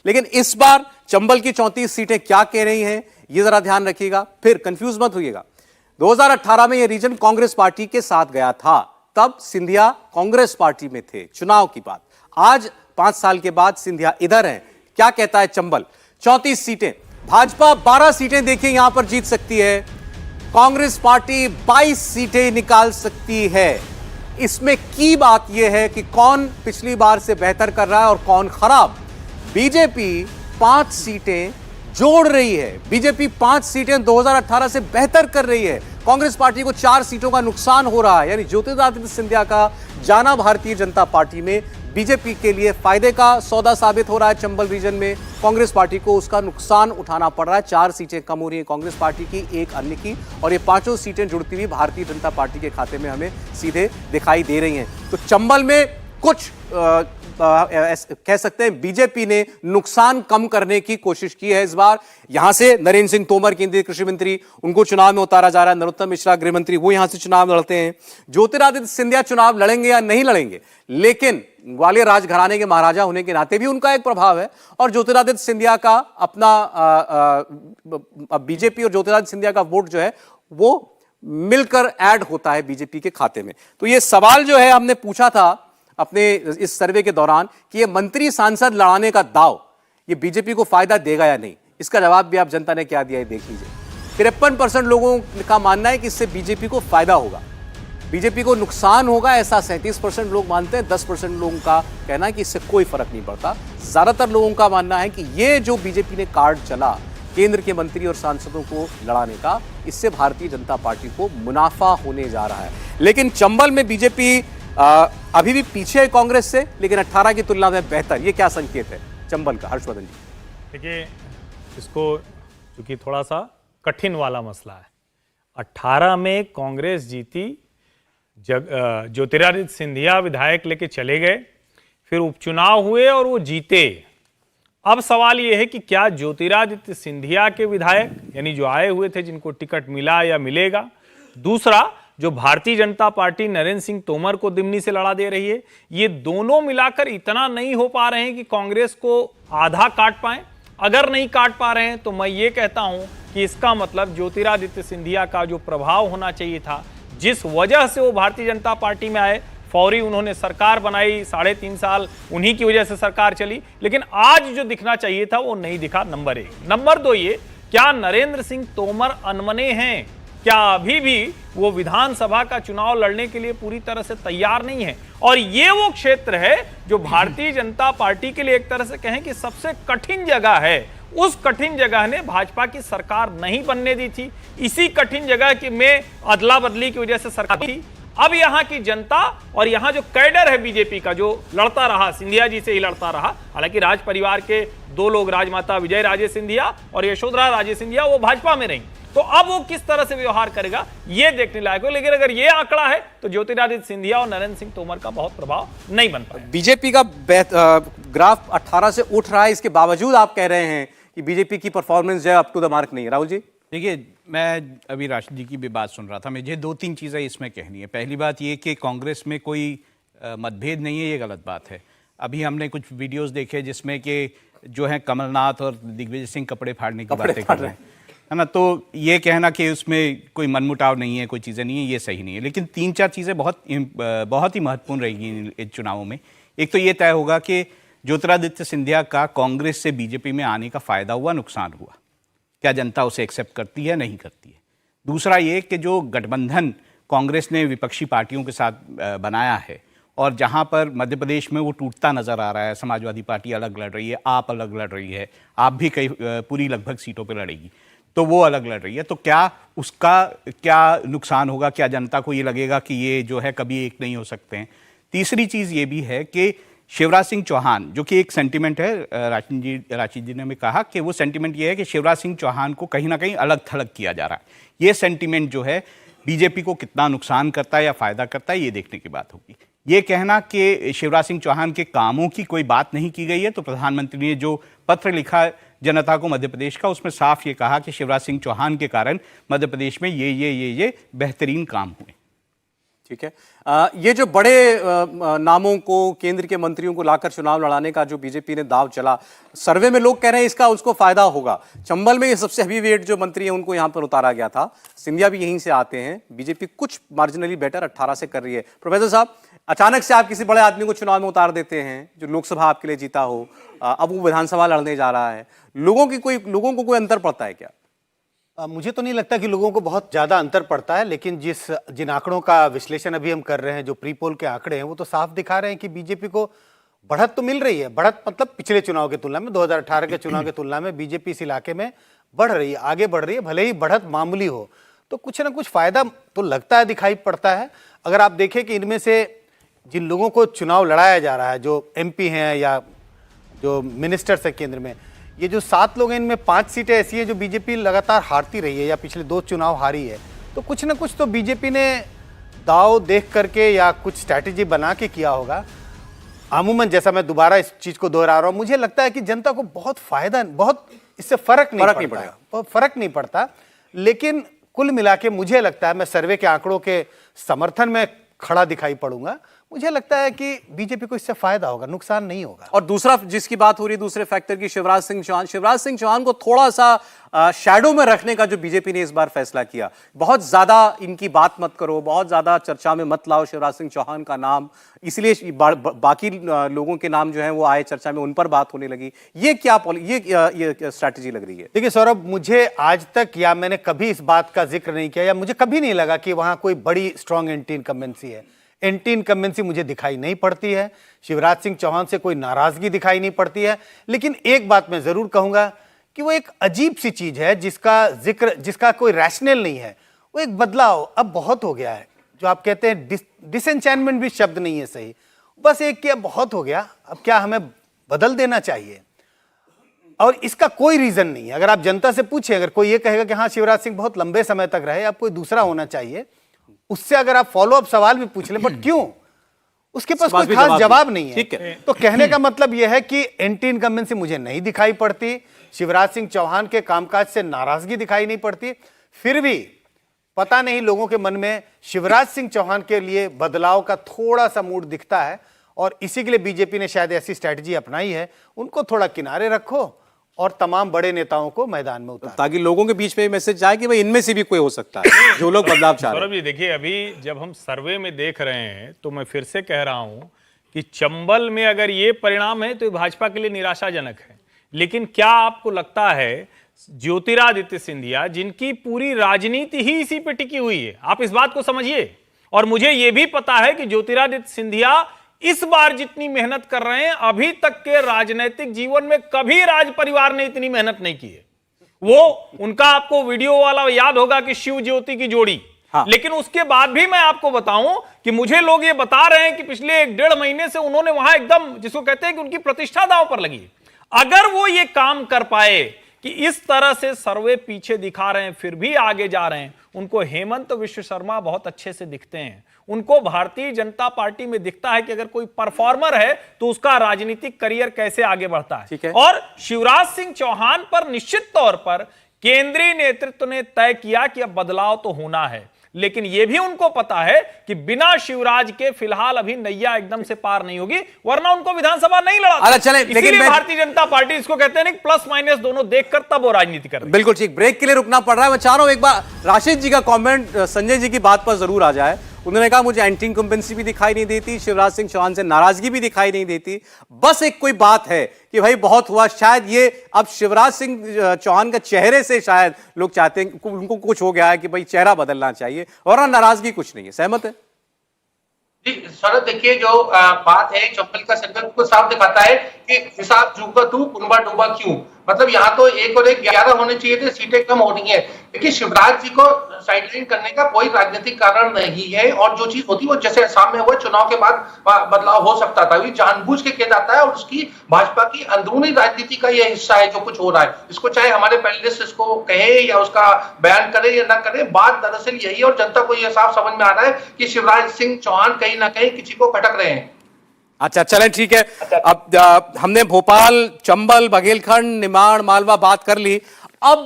लेकिन इस बार चंबल की 34 सीटें क्या कह रही हैं, यह जरा ध्यान रखिएगा, फिर कंफ्यूज मत होइएगा। 2018 में यह रीजन कांग्रेस पार्टी के साथ गया था, तब सिंधिया कांग्रेस पार्टी में थे, चुनाव की बात। आज 5 साल के बाद सिंधिया इधर हैं, क्या कहता है चंबल? 34 सीटें, भाजपा 12 सीटें देखिए यहां पर जीत सकती है, कांग्रेस पार्टी 22 सीटें निकाल सकती है। इसमें की बात यह है कि कौन पिछली बार से बेहतर कर रहा है और कौन खराब। बीजेपी 5 सीटें जोड़ रही है, बीजेपी 5 सीटें 2018 से बेहतर कर रही है, कांग्रेस पार्टी को 4 सीटों का नुकसान हो रहा है। यानी ज्योतिरादित्य सिंधिया का जाना भारतीय जनता पार्टी में बीजेपी के लिए फायदे का सौदा साबित हो रहा है। चंबल रीजन में कांग्रेस पार्टी को उसका नुकसान उठाना पड़ रहा है। 4 सीटें कम हो रही है कांग्रेस पार्टी की, 1 अन्य की, और ये 5 सीटें जुड़ती हुई भारतीय जनता पार्टी के खाते में हमें सीधे दिखाई दे रही हैं। तो चंबल में कुछ कह सकते हैं बीजेपी ने नुकसान कम करने की कोशिश की है इस बार। यहां से नरेंद्र सिंह तोमर केंद्रीय कृषि मंत्री, उनको चुनाव में उतारा जा रहा है। नरोत्तम मिश्रा गृह मंत्री, वो यहां से चुनाव लड़ते हैं। ज्योतिरादित्य सिंधिया चुनाव लड़ेंगे या नहीं लड़ेंगे, लेकिन ग्वालियर राजघराने के महाराजा होने के नाते भी उनका एक प्रभाव है। और ज्योतिरादित्य सिंधिया का अपना बीजेपी और ज्योतिरादित्य सिंधिया का वोट जो है वो मिलकर ऐड होता है बीजेपी के खाते में। तो ये सवाल जो है हमने पूछा था अपने इस सर्वे के दौरान कि ये मंत्री सांसद लड़ाने का दाव ये बीजेपी को फायदा देगा या नहीं, इसका जवाब भी आप जनता ने क्या दिया है देख लीजिए। 53% लोगों का मानना है कि इससे बीजेपी को फायदा होगा, बीजेपी को नुकसान होगा ऐसा 37% लोग मानते हैं। 10% लोगों का कहना है कि इससे कोई फर्क नहीं पड़ता। ज्यादातर लोगों का मानना है कि ये जो बीजेपी ने कार्ड चला केंद्र के मंत्री और सांसदों को लड़ाने का, इससे भारतीय जनता पार्टी को मुनाफा होने जा रहा है। लेकिन चंबल में बीजेपी अभी भी पीछे है कांग्रेस से, लेकिन 18 की तुलना में बेहतर। ये क्या संकेत है चंबल का, हर्षवर्धन जी? देखिए, इसको चूंकि थोड़ा सा कठिन वाला मसला है। 18 में कांग्रेस जीती, ज्योतिरादित्य सिंधिया विधायक लेके चले गए, फिर उपचुनाव हुए और वो जीते। अब सवाल ये है कि क्या ज्योतिरादित्य सिंधिया के विधायक, यानी जो आए हुए थे, जिनको टिकट मिला या मिलेगा, दूसरा जो भारतीय जनता पार्टी नरेंद्र सिंह तोमर को दिमनी से लड़ा दे रही है, ये दोनों मिलाकर इतना नहीं हो पा रहे हैं कि कांग्रेस को आधा काट पाए। अगर नहीं काट पा रहे हैं तो मैं ये कहता हूं कि इसका मतलब ज्योतिरादित्य सिंधिया का जो प्रभाव होना चाहिए था, जिस वजह से वो भारतीय जनता पार्टी में आए, फौरी उन्होंने सरकार बनाई, 3.5 साल उन्हीं की वजह से सरकार चली, लेकिन आज जो दिखना चाहिए था वो नहीं दिखा। नंबर 1। नंबर 2, ये क्या नरेंद्र सिंह तोमर अनमने हैं? क्या अभी भी वो विधानसभा का चुनाव लड़ने के लिए पूरी तरह से तैयार नहीं है? और ये वो क्षेत्र है जो भारतीय जनता पार्टी के लिए एक तरह से कहें कि सबसे कठिन जगह है। उस कठिन जगह ने भाजपा की सरकार नहीं बनने दी थी। इसी कठिन जगह की में अदला बदली की वजह से सरकार थी। अब यहां की जनता और यहां जो कैडर है बीजेपी का, जो लड़ता रहा, सिंधिया जी से ही लड़ता रहा, हालांकि राज परिवार के 2 लोग, राजमाता विजय राजे सिंधिया और यशोधरा राजे सिंधिया, वो भाजपा में रही। तो अब वो किस तरह से व्यवहार करेगा ये देखने लायक हो। लेकिन अगर ये आंकड़ा है तो ज्योतिरादित्य सिंधिया और नरेंद्र सिंह तोमर का बहुत प्रभाव नहीं बन पाएगा। बीजेपी का ग्राफ 18 से उठ रहा है, इसके बावजूद आप कह रहे हैं कि बीजेपी की परफॉर्मेंस जो है अप टू द मार्क नहीं है। राहुल जी? देखिए, मैं अभी राशिद जी की भी बात सुन रहा था, मुझे 2-3 चीज़ें इसमें कहनी है। पहली बात ये कि कांग्रेस में कोई मतभेद नहीं है, ये गलत बात है। अभी हमने कुछ वीडियोस देखे जिसमें कि जो है कमलनाथ और दिग्विजय सिंह कपड़े फाड़ने की बातें कर रहे हैं, है ना। तो ये कहना कि उसमें कोई मनमुटाव नहीं है, कोई चीज़ें नहीं है, ये सही नहीं है। लेकिन 3-4 चीज़ें बहुत ही महत्वपूर्ण रहेगी इन चुनावों में। एक तो ये तय होगा कि ज्योतिरादित्य सिंधिया का कांग्रेस से बीजेपी में आने का फ़ायदा हुआ, नुकसान हुआ, क्या जनता उसे एक्सेप्ट करती है, नहीं करती है। दूसरा ये कि जो गठबंधन कांग्रेस ने विपक्षी पार्टियों के साथ बनाया है और जहां पर मध्य प्रदेश में वो टूटता नज़र आ रहा है, समाजवादी पार्टी अलग लड़ रही है, आप अलग लड़ रही है, आप भी कई पूरी लगभग सीटों पर लड़ेगी, तो वो अलग लड़ रही है, तो क्या उसका क्या नुकसान होगा, क्या जनता को ये लगेगा कि ये जो है कभी एक नहीं हो सकते हैं। तीसरी चीज़ ये भी है कि शिवराज सिंह चौहान, जो कि एक सेंटिमेंट है, राशिद जी ने भी कहा कि वो सेंटिमेंट ये है कि शिवराज सिंह चौहान को कहीं ना कहीं अलग थलग किया जा रहा है। ये सेंटिमेंट जो है बीजेपी को कितना नुकसान करता है या फायदा करता है, ये देखने की बात होगी। ये कहना कि शिवराज सिंह चौहान के कामों की कोई बात नहीं की गई है, तो प्रधानमंत्री ने जो पत्र लिखा जनता को मध्य प्रदेश का, उसमें साफ ये कहा कि शिवराज सिंह चौहान के कारण मध्य प्रदेश में ये बेहतरीन काम हुए। ठीक है। ये जो बड़े नामों को, केंद्र के मंत्रियों को लाकर चुनाव लड़ाने का जो बीजेपी ने दाव चला, सर्वे में लोग कह रहे हैं इसका उसको फायदा होगा। चंबल में ये सबसे हेवीवेट जो मंत्री हैं उनको यहां पर उतारा गया था। सिंधिया भी यहीं से आते हैं। बीजेपी कुछ मार्जिनली बेटर 18 से कर रही है। प्रोफेसर साहब, अचानक से आप किसी बड़े आदमी को चुनाव में उतार देते हैं जो लोकसभा आपके लिए जीता हो, अब वो विधानसभा लड़ने जा रहा है, लोगों को कोई अंतर पड़ता है क्या? मुझे तो नहीं लगता कि लोगों को बहुत ज़्यादा अंतर पड़ता है, लेकिन जिन आंकड़ों का विश्लेषण अभी हम कर रहे हैं, जो प्री पोल के आंकड़े हैं, वो तो साफ दिखा रहे हैं कि बीजेपी को बढ़त तो मिल रही है। बढ़त मतलब पिछले चुनाव की तुलना में, 2018 के चुनाव की तुलना में बीजेपी इस इलाके में बढ़ रही है, आगे बढ़ रही है। भले ही बढ़त मामूली हो तो कुछ ना कुछ फायदा तो लगता है, दिखाई पड़ता है। अगर आप देखें कि इनमें से जिन लोगों को चुनाव लड़ाया जा रहा है, जो MP हैं या जो मिनिस्टर्स है केंद्र में, ये जो 7 लोग हैं, इनमें 5 सीटें ऐसी हैं जो बीजेपी लगातार हारती रही है या पिछले 2 चुनाव हारी है। तो कुछ ना कुछ तो बीजेपी ने दाव देख करके या कुछ स्ट्रैटेजी बना के किया होगा। अमूमन जैसा मैं दोबारा इस चीज़ को दोहरा रहा हूँ, मुझे लगता है कि जनता को बहुत फायदा, बहुत इससे फर्क नहीं पड़ता, फर्क नहीं पड़ता। लेकिन कुल मिला के मुझे लगता है, मैं सर्वे के आंकड़ों के समर्थन में खड़ा दिखाई पड़ूंगा, मुझे लगता है कि बीजेपी को इससे फायदा होगा, नुकसान नहीं होगा। और दूसरा जिसकी बात हो रही है, दूसरे फैक्टर की, शिवराज सिंह चौहान को थोड़ा सा शैडो में रखने का जो बीजेपी ने इस बार फैसला किया। बहुत ज्यादा इनकी बात मत करो, बहुत ज्यादा चर्चा में मत लाओ शिवराज सिंह चौहान का नाम, इसलिए बाकी लोगों के नाम जो है वो आए चर्चा में, उन पर बात होने लगी। ये क्या ये स्ट्रैटेजी लग रही है? देखिए सौरभ, मुझे आज तक या मैंने कभी इस बात का जिक्र नहीं किया, या मुझे कभी नहीं लगा कि वहां कोई बड़ी स्ट्रांग एंटी इनकम्बेंसी है। एंटी इनकम्बेंसी मुझे दिखाई नहीं पड़ती है। शिवराज सिंह चौहान से कोई नाराजगी दिखाई नहीं पड़ती है। लेकिन एक बात मैं जरूर कहूंगा कि वो एक अजीब सी चीज है जिसका कोई रैशनल नहीं है। वो एक बदलाव अब बहुत हो गया है, जो आप कहते हैं डिसएंचैंटमेंट भी शब्द नहीं है सही, बस एक क्या बहुत हो गया, अब क्या हमें बदल देना चाहिए? और इसका कोई रीजन नहीं है। अगर आप जनता से पूछे, अगर कोई ये कहेगा कि हाँ शिवराज सिंह बहुत लंबे समय तक रहे, अब कोई दूसरा होना चाहिए, उससे अगर आप फॉलो अप सवाल भी पूछ लें, बट क्यों, उसके पास कोई खास जवाब नहीं है। तो कहने का मतलब यह है कि एंटी इनकम्बेंसी मुझे नहीं दिखाई पड़ती, शिवराज सिंह चौहान के कामकाज से नाराजगी दिखाई नहीं पड़ती। फिर भी पता नहीं लोगों के मन में शिवराज सिंह चौहान के लिए बदलाव का थोड़ा सा मूड दिखता है, और इसी के लिए बीजेपी ने शायद ऐसी स्ट्रैटेजी अपनाई है, उनको थोड़ा किनारे रखो और तमाम बड़े नेताओं को मैदान में उतारो, ताकि लोगों के बीच में मैसेज जाए कि भाई इनमें से भी कोई हो सकता है जो लोग बदलाव चाह रहे हैं। सौरभ जी देखिए, अभी जब हम सर्वे में देख रहे हैं तो मैं फिर से कह रहा हूं कि चंबल में अगर ये परिणाम है तो भाजपा के लिए निराशाजनक है। लेकिन क्या आपको लगता है ज्योतिरादित्य सिंधिया, जिनकी पूरी राजनीति ही इसी पे टिकी हुई है, आप इस बात को समझिए, और मुझे यह भी पता है कि ज्योतिरादित्य सिंधिया इस बार जितनी मेहनत कर रहे हैं, अभी तक के राजनीतिक जीवन में कभी राज परिवार ने इतनी मेहनत नहीं की है। वो उनका आपको वीडियो वाला याद होगा कि शिव ज्योति की जोड़ी। हाँ। लेकिन उसके बाद भी मैं आपको बताऊं कि मुझे लोग ये बता रहे हैं कि पिछले 1-1.5 महीने से उन्होंने वहां एकदम, जिसको कहते हैं कि उनकी प्रतिष्ठा दांव पर लगी है। अगर वो ये काम कर पाए कि इस तरह से सर्वे पीछे दिखा रहे हैं फिर भी आगे जा रहे हैं, उनको हेमंत विश्व शर्मा बहुत अच्छे से दिखते हैं। उनको भारतीय जनता पार्टी में दिखता है कि अगर कोई परफॉर्मर है तो उसका राजनीतिक करियर कैसे आगे बढ़ता है। और शिवराज सिंह चौहान पर निश्चित तौर पर केंद्रीय नेतृत्व ने तय किया कि अब बदलाव तो होना है, लेकिन यह भी उनको पता है कि बिना शिवराज के फिलहाल अभी नैया एकदम से पार नहीं होगी, वरना उनको विधानसभा नहीं लड़ा। लेकिन भारतीय जनता पार्टी इसको कहते हैं प्लस माइनस दोनों देखकर तब वो राजनीति कर रही है। बिल्कुल ठीक, ब्रेक के लिए रुकना पड़ रहा है। मैं चाह रहा हूं एक बार राशिद जी का कमेंट संजय जी की बात पर जरूर आ जाए। उन्होंने कहा मुझे एंटी इनकम्बेंसी भी दिखाई नहीं देती, शिवराज सिंह चौहान से नाराजगी भी दिखाई नहीं देती, बस एक कोई बात है कि भाई बहुत हुआ। शायद ये अब शिवराज सिंह चौहान के चेहरे से शायद लोग चाहते हैं, उनको कुछ हो गया है कि भाई चेहरा बदलना चाहिए, और नाराजगी कुछ नहीं है। सहमत है जी सौरभ, देखिए जो बात है चंबल का संकल्प को साफ दिखाता है कि हिसाब झुका तू कुनबा डूबा क्यों। मतलब यहाँ तो 1 और 1 11 होने चाहिए थे, सीटें कम हो रही है। लेकिन शिवराज जी को साइडलाइन करने का कोई राजनीतिक कारण नहीं है, और जो चीज होती है वो जैसे असम में हुआ, चुनाव के बाद बदलाव हो सकता था, ये जानबूझ के किया जाता है, और उसकी भाजपा की अंदरूनी राजनीति का यह हिस्सा है जो कुछ हो रहा है। इसको चाहे हमारे पैनलिस्ट इसको कहे या उसका बयान करे या ना करे, बात दरअसल यही है, और जनता को यह साफ समझ में आ रहा है कि शिवराज सिंह चौहान कहीं ना कहीं किसी को खटक रहे हैं। अच्छा चलें, ठीक है। अब हमने भोपाल, चंबल, बघेलखंड, निमाड़, मालवा बात कर ली। अब जो